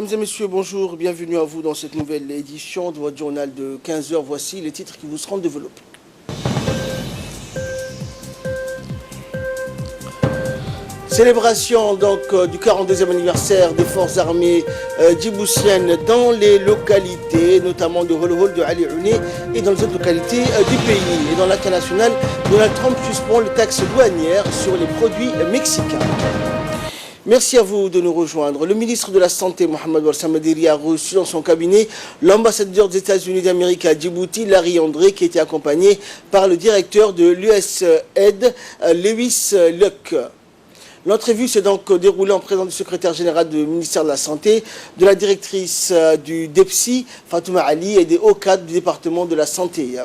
Mesdames et messieurs, bonjour, bienvenue à vous dans cette nouvelle édition de votre journal de 15 heures. Voici les titres qui vous seront développés. Célébration donc du 42e anniversaire des forces armées djiboutiennes dans les localités, notamment de Holhol, de Ali Ouni et dans les autres localités du pays. Et dans l'international, Donald Trump suspend les taxes douanières sur les produits mexicains. Merci à vous de nous rejoindre. Le ministre de la Santé, Mohamed Warsamadiri, a reçu dans son cabinet l'ambassadeur des États-Unis d'Amérique à Djibouti, Larry André, qui était accompagné par le directeur de l'USAID, Lewis Luck. L'entrevue s'est donc déroulée en présence du secrétaire général du ministère de la Santé, de la directrice du DEPSI, Fatouma Ali, et des hauts cadres du département de la Santé.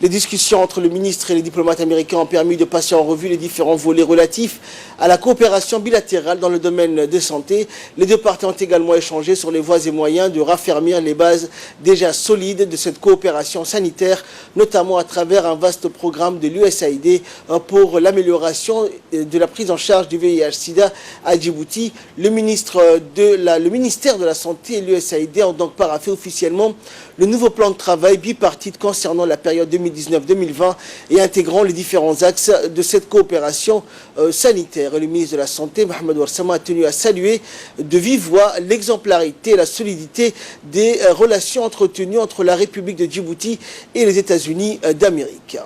Les discussions entre le ministre et les diplomates américains ont permis de passer en revue les différents volets relatifs à la coopération bilatérale dans le domaine de santé. Les deux parties ont également échangé sur les voies et moyens de raffermir les bases déjà solides de cette coopération sanitaire, notamment à travers un vaste programme de l'USAID pour l'amélioration de la prise en charge du VIH-Sida à Djibouti. Le ministère de la Santé et l'USAID ont donc paraphé officiellement le nouveau plan de travail bipartite concernant la période 2019-2020 et intégrant les différents axes de cette coopération sanitaire. Le ministre de la Santé, Mohamed Warsama, a tenu à saluer de vive voix l'exemplarité et la solidité des relations entretenues entre la République de Djibouti et les États-Unis d'Amérique.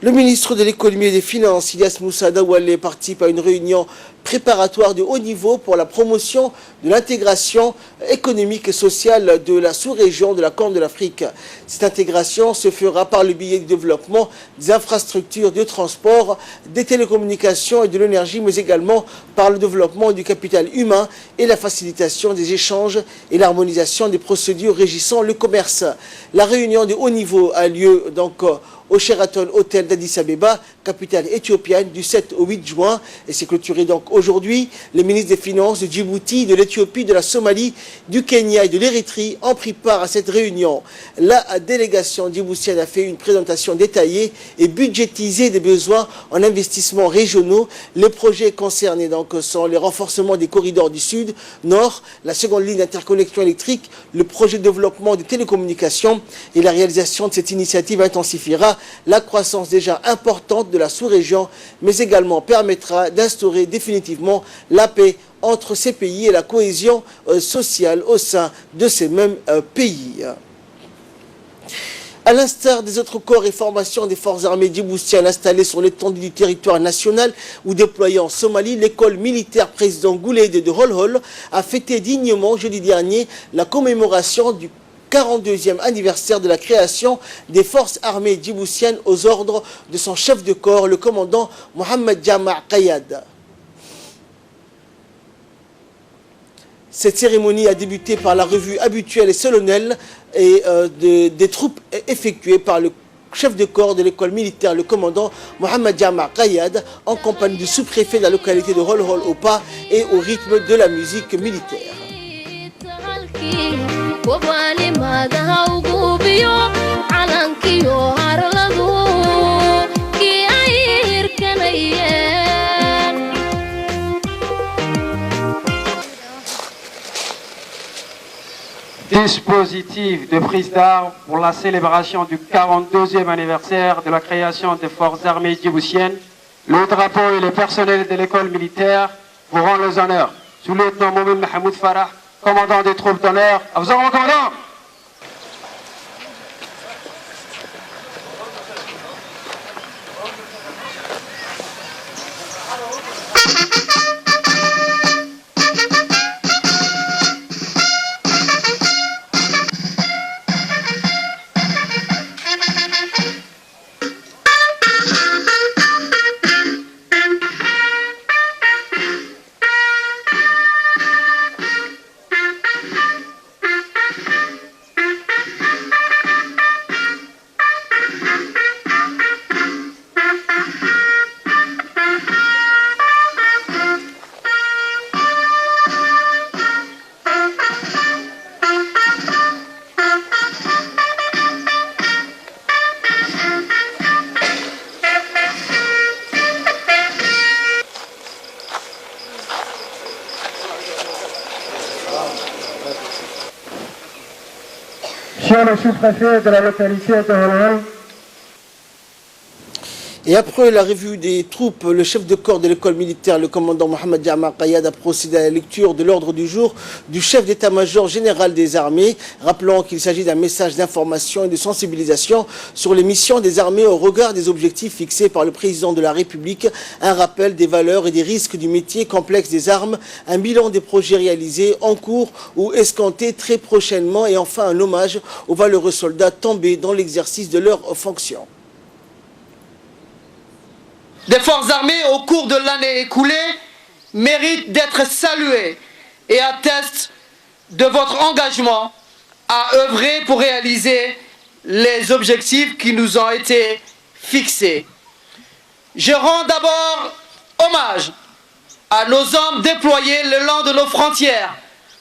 Le ministre de l'économie et des finances, Ilyas Moussa Daoualé, participe à une réunion préparatoire de haut niveau pour la promotion de l'intégration économique et sociale de la sous-région de la Corne de l'Afrique. Cette intégration se fera par le biais du développement des infrastructures de transport, des télécommunications et de l'énergie, mais également par le développement du capital humain et la facilitation des échanges et l'harmonisation des procédures régissant le commerce. La réunion de haut niveau a lieu donc au Sheraton Hotel d'Addis Abeba, capitale éthiopienne, du 7 au 8 juin. Et c'est clôturé donc aujourd'hui. Les ministres des Finances de Djibouti, de l'Éthiopie, de la Somalie, du Kenya et de l'Érythrée ont pris part à cette réunion. La délégation djiboutienne a fait une présentation détaillée et budgétisée des besoins en investissements régionaux. Les projets concernés donc sont les renforcements des corridors du Sud, Nord, la seconde ligne d'interconnexion électrique, le projet de développement des télécommunications et la réalisation de cette initiative intensifiera la croissance déjà importante de la sous-région, mais également permettra d'instaurer définitivement la paix entre ces pays et la cohésion sociale au sein de ces mêmes pays. À l'instar des autres corps et formations des forces armées djiboutiennes installées sur l'étendue du territoire national ou déployées en Somalie, l'école militaire président Gouleid de Holhol a fêté dignement jeudi dernier la commémoration du 42e anniversaire de la création des forces armées djiboutiennes aux ordres de son chef de corps, le commandant Mohamed Jama' Qayad. Cette cérémonie a débuté par la revue habituelle et solennelle des troupes effectuées par le chef de corps de l'école militaire, le commandant Mohamed Jama' Qayad, en compagnie du sous-préfet de la localité de Holhol au pas et au rythme de la musique militaire. Dispositif de prise d'armes pour la célébration du 42e anniversaire de la création des forces armées djiboutiennes. Le drapeau et le personnel de l'école militaire vous rend les honneurs. Sous-lieutenant Moumin Mahmoud Farah, commandant des troupes d'honneur. À vous en commandant. Monsieur le sous-préfet de la localité de Holol. Et après la revue des troupes, le chef de corps de l'école militaire, le commandant Mohamed Jama Qayad, a procédé à la lecture de l'ordre du jour du chef d'état-major général des armées, rappelant qu'il s'agit d'un message d'information et de sensibilisation sur les missions des armées au regard des objectifs fixés par le président de la République, un rappel des valeurs et des risques du métier complexe des armes, un bilan des projets réalisés en cours ou escomptés très prochainement et enfin un hommage aux valeureux soldats tombés dans l'exercice de leurs fonctions. Des forces armées au cours de l'année écoulée méritent d'être saluées et attestent de votre engagement à œuvrer pour réaliser les objectifs qui nous ont été fixés. Je rends d'abord hommage à nos hommes déployés le long de nos frontières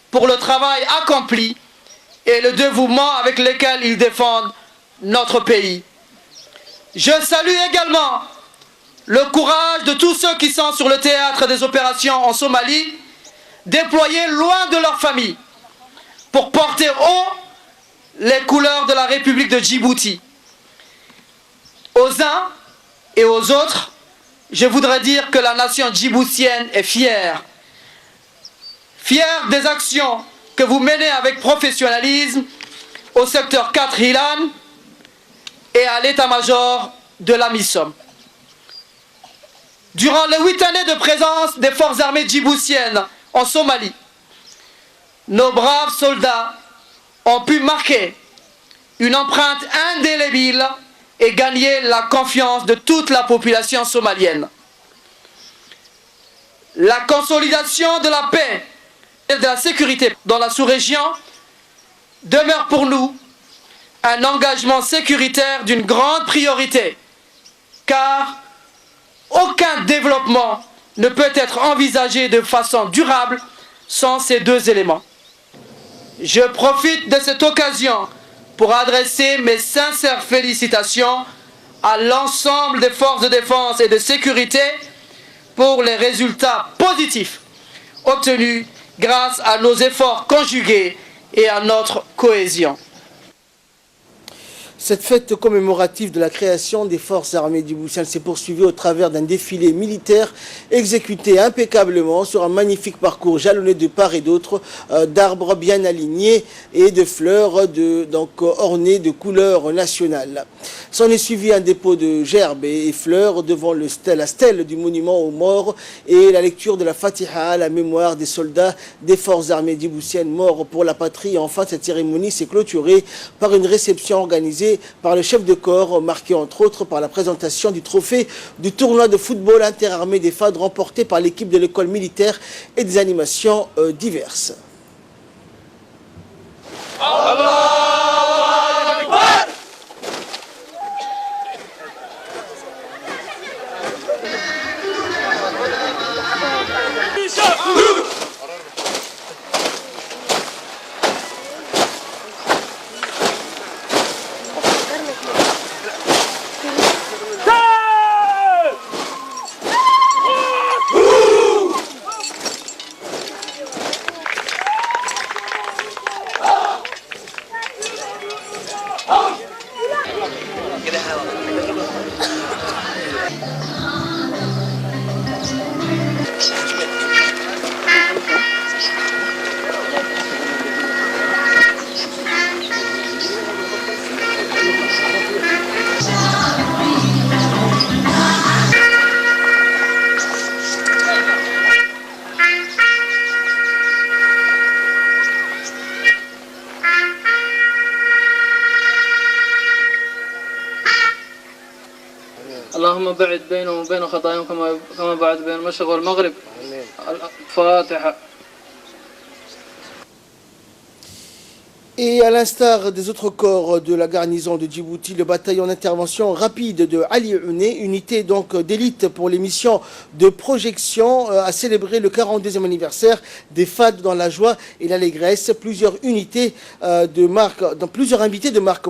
pour le travail accompli et le dévouement avec lequel ils défendent notre pays. Je salue également le courage de tous ceux qui sont sur le théâtre des opérations en Somalie, déployés loin de leur famille, pour porter haut les couleurs de la République de Djibouti. Aux uns et aux autres, je voudrais dire que la nation djiboutienne est fière. Fière des actions que vous menez avec professionnalisme au secteur 4 Hilan et à l'état-major de la MISOM. Durant les 8 années de présence des forces armées djiboutiennes en Somalie, nos braves soldats ont pu marquer une empreinte indélébile et gagner la confiance de toute la population somalienne. La consolidation de la paix et de la sécurité dans la sous-région demeure pour nous un engagement sécuritaire d'une grande priorité, car aucun développement ne peut être envisagé de façon durable sans ces deux éléments. Je profite de cette occasion pour adresser mes sincères félicitations à l'ensemble des forces de défense et de sécurité pour les résultats positifs obtenus grâce à nos efforts conjugués et à notre cohésion. Cette fête commémorative de la création des forces armées djiboutiennes s'est poursuivie au travers d'un défilé militaire exécuté impeccablement sur un magnifique parcours jalonné de part et d'autre d'arbres bien alignés et de fleurs ornées de couleurs nationales. S'en est suivi un dépôt de gerbes et fleurs devant la stèle du monument aux morts et la lecture de la Fatiha à la mémoire des soldats des forces armées djiboutiennes morts pour la patrie. Et enfin, cette cérémonie s'est clôturée par une réception organisée par le chef de corps, marqué entre autres par la présentation du trophée du tournoi de football interarmé des FAD remporté par l'équipe de l'école militaire et des animations diverses. اللهم بعد بينهم وبين خطاياهم كما بعد بين المشرق والمغرب. الفاتحة. Et à l'instar des autres corps de la garnison de Djibouti, le bataillon d'intervention rapide de Ali Ouné, unité donc d'élite pour les missions de projection, a célébré le 42e anniversaire des FAD dans la joie et l'allégresse. Plusieurs invités de marque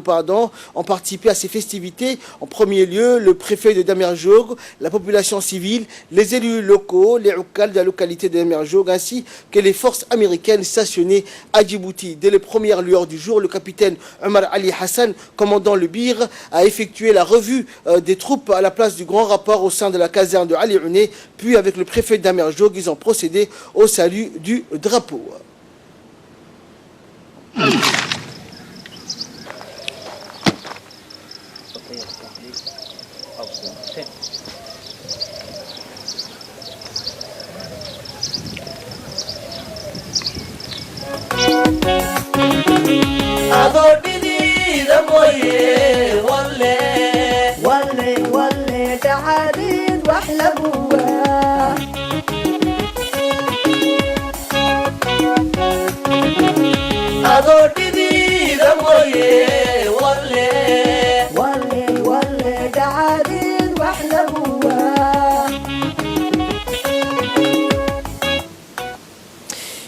ont participé à ces festivités. En premier lieu, le préfet de Damerjoug, la population civile, les élus locaux, les Oukal de la localité de Damerjoug, ainsi que les forces américaines stationnées à Djibouti. Dès les premières lueurs l'heure du jour, le capitaine Omar Ali Hassan, commandant le Bir, a effectué la revue des troupes à la place du grand rapport au sein de la caserne de Ali Ouné, puis avec le préfet d'Amerjog, ils ont procédé au salut du drapeau. ولا تعاليد واحلى بواه أدور جديد أبوي ولا تعاليد واحلى بواه.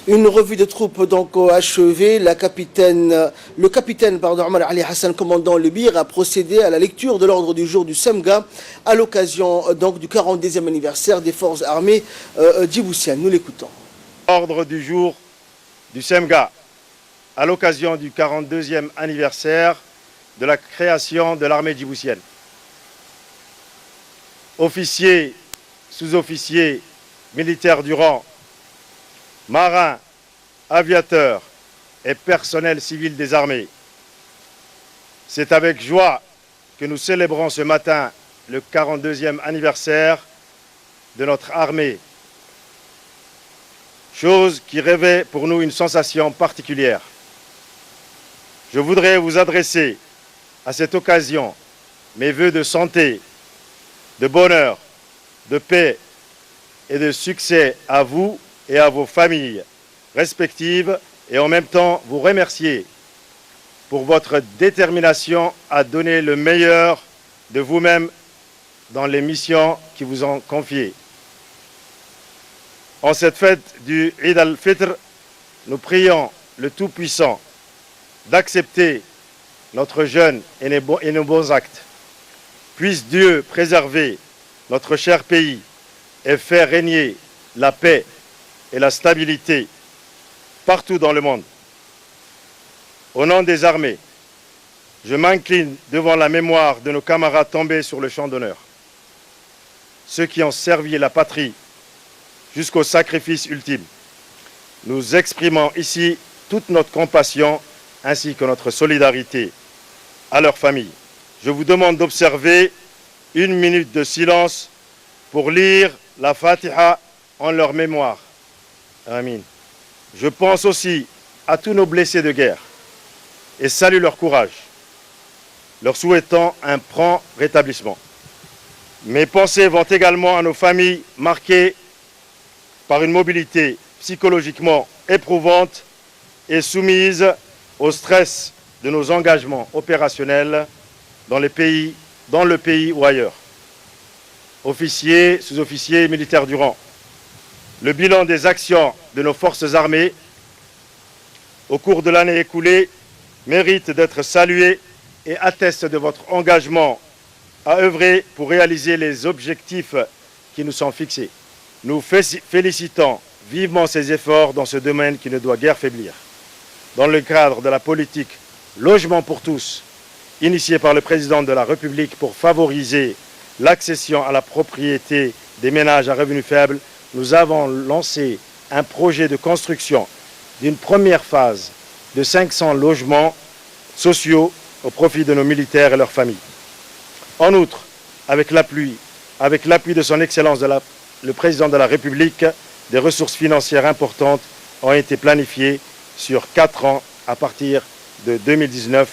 Une revue de troupes donc achevée. Le capitaine Omar Ali Hassan, commandant le Bir, a procédé à la lecture de l'ordre du jour du Semga à l'occasion donc du 42e anniversaire des forces armées djiboutiennes. Nous l'écoutons. Ordre du jour du Semga à l'occasion du 42e anniversaire de la création de l'armée djiboutienne. Officiers, sous-officiers, militaires du rang, marins, aviateurs et personnel civil des armées. C'est avec joie que nous célébrons ce matin le 42e anniversaire de notre armée, chose qui revêt pour nous une sensation particulière. Je voudrais vous adresser à cette occasion mes vœux de santé, de bonheur, de paix et de succès à vous et à vos familles respectives et en même temps vous remercier pour votre détermination à donner le meilleur de vous-même dans les missions qui vous ont confiées. En cette fête du Eid al-Fitr, nous prions le Tout-Puissant d'accepter notre jeûne et nos bons actes. Puisse Dieu préserver notre cher pays et faire régner la paix et la stabilité partout dans le monde. Au nom des armées, je m'incline devant la mémoire de nos camarades tombés sur le champ d'honneur, ceux qui ont servi la patrie jusqu'au sacrifice ultime. Nous exprimons ici toute notre compassion ainsi que notre solidarité à leurs familles. Je vous demande d'observer une minute de silence pour lire la Fatiha en leur mémoire. Amin. Je pense aussi à tous nos blessés de guerre et salue leur courage, leur souhaitant un prompt rétablissement. Mes pensées vont également à nos familles marquées par une mobilité psychologiquement éprouvante et soumises au stress de nos engagements opérationnels dans le pays ou ailleurs. Officiers, sous-officiers, militaires du rang. Le bilan des actions de nos forces armées au cours de l'année écoulée mérite d'être salué et atteste de votre engagement à œuvrer pour réaliser les objectifs qui nous sont fixés. Nous félicitons vivement ces efforts dans ce domaine qui ne doit guère faiblir. Dans le cadre de la politique Logement pour tous, initiée par le président de la République pour favoriser l'accession à la propriété des ménages à revenus faibles, nous avons lancé un projet de construction d'une première phase de 500 logements sociaux au profit de nos militaires et leurs familles. En outre, avec l'appui de son Excellence le Président de la République, des ressources financières importantes ont été planifiées sur 4 ans à partir de 2019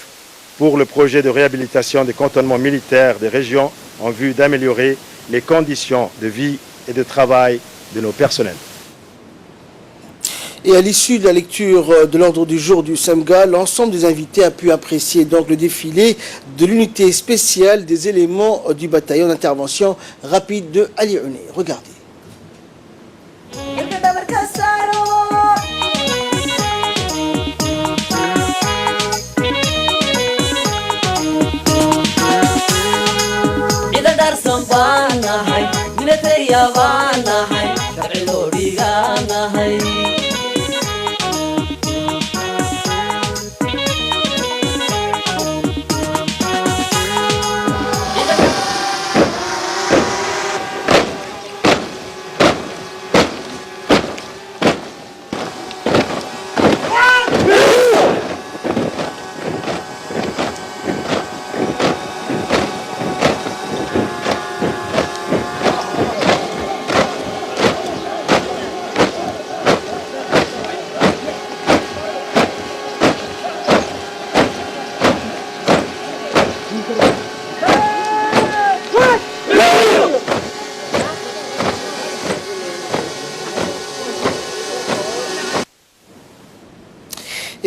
pour le projet de réhabilitation des cantonnements militaires des régions en vue d'améliorer les conditions de vie et de travail de nos personnels. Et à l'issue de la lecture de l'ordre du jour du Semga, l'ensemble des invités a pu apprécier donc le défilé de l'unité spéciale des éléments du bataillon d'intervention rapide de Ali Ouné. Regardez.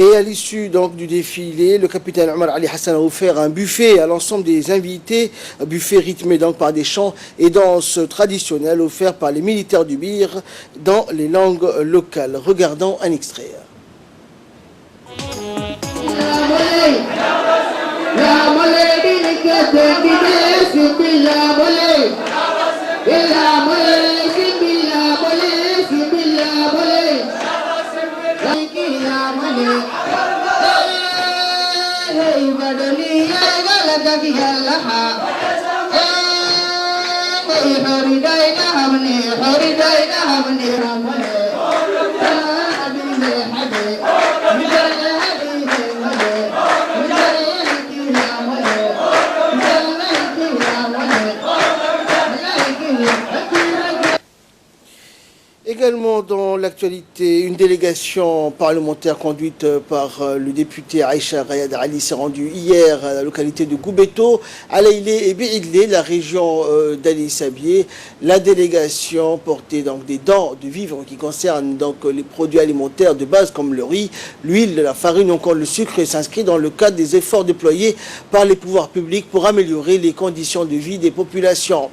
Et à l'issue donc du défilé, le capitaine Omar Ali Hassan a offert un buffet à l'ensemble des invités, un buffet rythmé donc par des chants et danses traditionnelles offerts par les militaires du Bir dans les langues locales. Regardons un extrait. Également dans l'actualité, une délégation parlementaire conduite par le député Aïcha Rayad Ali s'est rendue hier à la localité de Goubeto, à Laïlé et Biridlé, la région d'Ali Sabié. La délégation portait donc des dents de vivres qui concernent donc les produits alimentaires de base comme le riz, l'huile, la farine ou encore le sucre et s'inscrit dans le cadre des efforts déployés par les pouvoirs publics pour améliorer les conditions de vie des populations.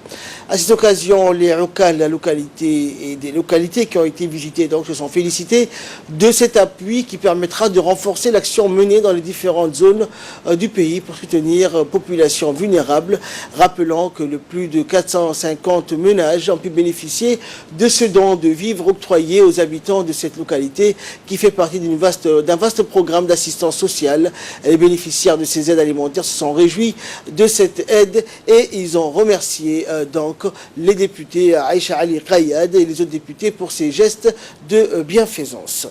À cette occasion, les locales, la localité et des localités qui ont été visitées donc se sont félicités de cet appui qui permettra de renforcer l'action menée dans les différentes zones du pays pour soutenir populations vulnérables. Rappelant que le plus de 450 ménages ont pu bénéficier de ce don de vivres octroyé aux habitants de cette localité qui fait partie d'un vaste programme d'assistance sociale. Les bénéficiaires de ces aides alimentaires se sont réjouis de cette aide et ils ont remercié donc les députés Aïcha Ali Rayad et les autres députés pour ces gestes de bienfaisance.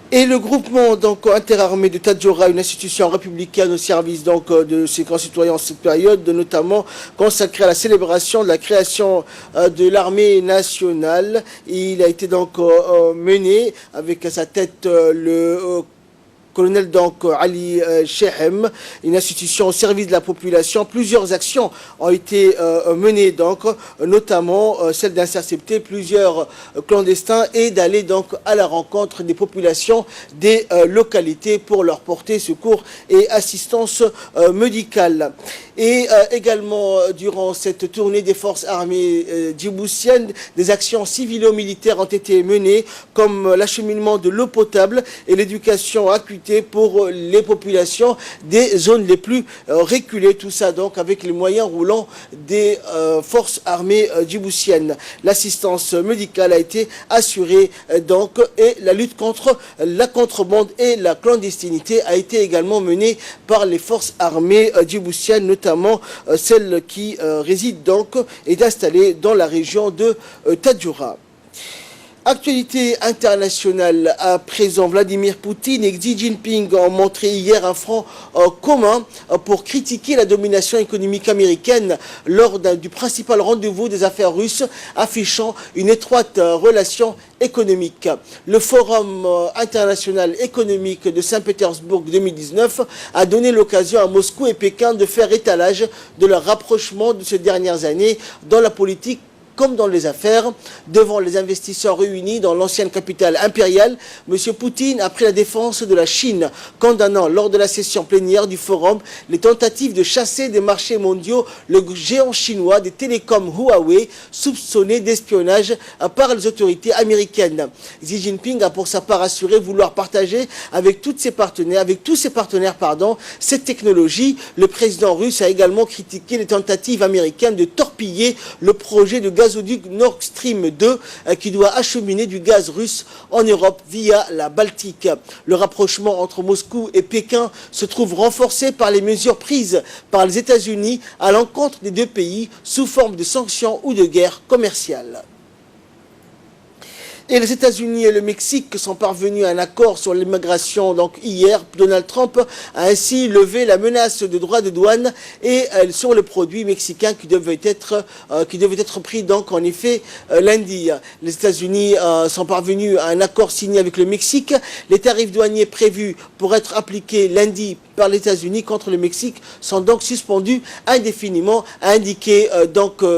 Et le groupement donc interarmé de Tadjoura, une institution républicaine au service donc de ses concitoyens en cette période, notamment consacrée à la célébration de la création de l'armée nationale. Il a été donc mené avec à sa tête le colonel donc Ali Shehem, une institution au service de la population. Plusieurs actions ont été menées donc, notamment celle d'intercepter plusieurs clandestins et d'aller donc à la rencontre des populations des localités pour leur porter secours et assistance médicale. Et également durant cette tournée des forces armées djiboutiennes, des actions civilo-militaires ont été menées comme l'acheminement de l'eau potable et l'éducation acuitée pour les populations des zones les plus reculées, tout ça donc avec les moyens roulants des forces armées djiboutiennes. L'assistance médicale a été assurée donc et la lutte contre la contrebande et la clandestinité a été également menée par les forces armées djiboutiennes, notamment celle qui réside donc et installée dans la région de Tadjoura. Actualité internationale à présent, Vladimir Poutine et Xi Jinping ont montré hier un front commun pour critiquer la domination économique américaine lors du principal rendez-vous des affaires russes, affichant une étroite relation économique. Le Forum international économique de Saint-Pétersbourg 2019 a donné l'occasion à Moscou et Pékin de faire étalage de leur rapprochement de ces dernières années dans la politique comme dans les affaires. Devant les investisseurs réunis dans l'ancienne capitale impériale, M. Poutine a pris la défense de la Chine, condamnant lors de la session plénière du forum les tentatives de chasser des marchés mondiaux le géant chinois des télécoms Huawei, soupçonné d'espionnage par les autorités américaines. Xi Jinping a pour sa part assuré vouloir partager avec tous ses partenaires, cette technologie. Le président russe a également critiqué les tentatives américaines de torpiller le projet de gazoduc Nord Stream 2 qui doit acheminer du gaz russe en Europe via la Baltique. Le rapprochement entre Moscou et Pékin se trouve renforcé par les mesures prises par les États-Unis à l'encontre des deux pays sous forme de sanctions ou de guerre commerciale. Et les États-Unis et le Mexique sont parvenus à un accord sur l'immigration. Donc hier, Donald Trump a ainsi levé la menace de droits de douane et sur les produits mexicains qui devaient être pris donc en effet lundi. Les États-Unis sont parvenus à un accord signé avec le Mexique. Les tarifs douaniers prévus pour être appliqués lundi par les États-Unis contre le Mexique sont donc suspendus indéfiniment, a indiqué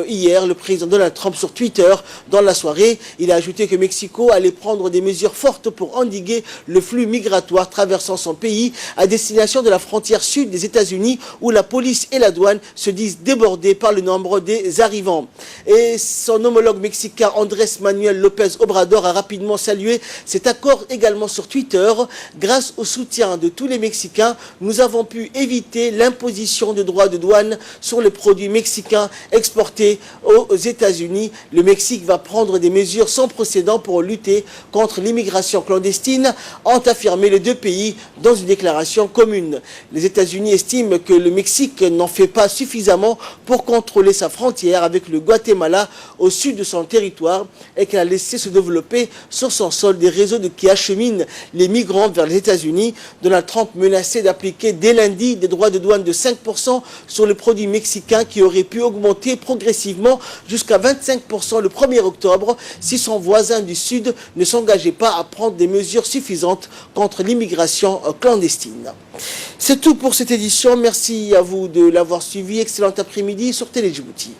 hier le président Donald Trump sur Twitter dans la soirée. Il a ajouté que Mexico allait prendre des mesures fortes pour endiguer le flux migratoire traversant son pays à destination de la frontière sud des États-Unis où la police et la douane se disent débordées par le nombre des arrivants. Et son homologue mexicain Andrés Manuel López Obrador a rapidement salué cet accord également sur Twitter. Grâce au soutien de tous les Mexicains, nous avons pu éviter l'imposition de droits de douane sur les produits mexicains exportés aux États-Unis. Le Mexique va prendre des mesures sans précédent pour lutter contre l'immigration clandestine, ont affirmé les deux pays dans une déclaration commune. Les États-Unis estiment que le Mexique n'en fait pas suffisamment pour contrôler sa frontière avec le Guatemala au sud de son territoire et qu'elle a laissé se développer sur son sol des réseaux qui acheminent les migrants vers les États-Unis. Donald Trump menaçait d'appliquer dès lundi des droits de douane de 5% sur les produits mexicains qui auraient pu augmenter progressivement jusqu'à 25% le 1er octobre si son voisin du Sud ne s'engageait pas à prendre des mesures suffisantes contre l'immigration clandestine. C'est tout pour cette édition. Merci à vous de l'avoir suivi. Excellent après-midi sur Télé Djibouti.